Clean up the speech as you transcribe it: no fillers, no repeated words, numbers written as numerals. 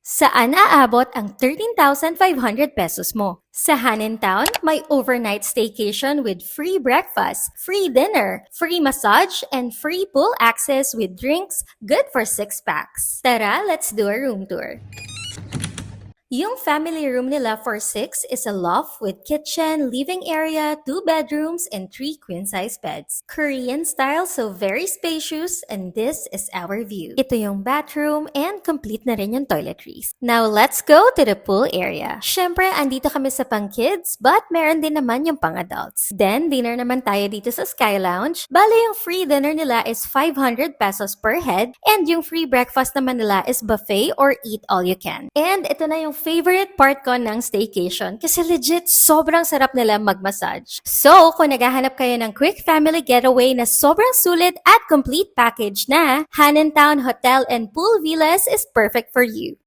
Saan aabot ang 13,500 pesos mo? Sa Hanin Town, may overnight staycation with free breakfast, free dinner, free massage, and free pool access with drinks good for 6 packs. Tara, let's do a room tour. Yung family room nila for 6 is a loft with kitchen, living area, 2 bedrooms, and 3 queen-size beds. Korean style, so very spacious, and this is our view. Ito yung bathroom and complete na rin yung toiletries. Now, let's go to the pool area. Syempre, andito kami sa pang-kids, but meron din naman yung pang-adults. Then, dinner naman tayo dito sa Sky Lounge. Bale, yung free dinner nila is 500 pesos per head, and yung free breakfast naman nila is buffet or eat all you can. And ito na yung favorite part ko ng staycation kasi legit sobrang sarap nila mag-massage. So, kung naghahanap kayo ng quick family getaway na sobrang sulit at complete package na, Hanin Town Hotel and Pool Villas is perfect for you.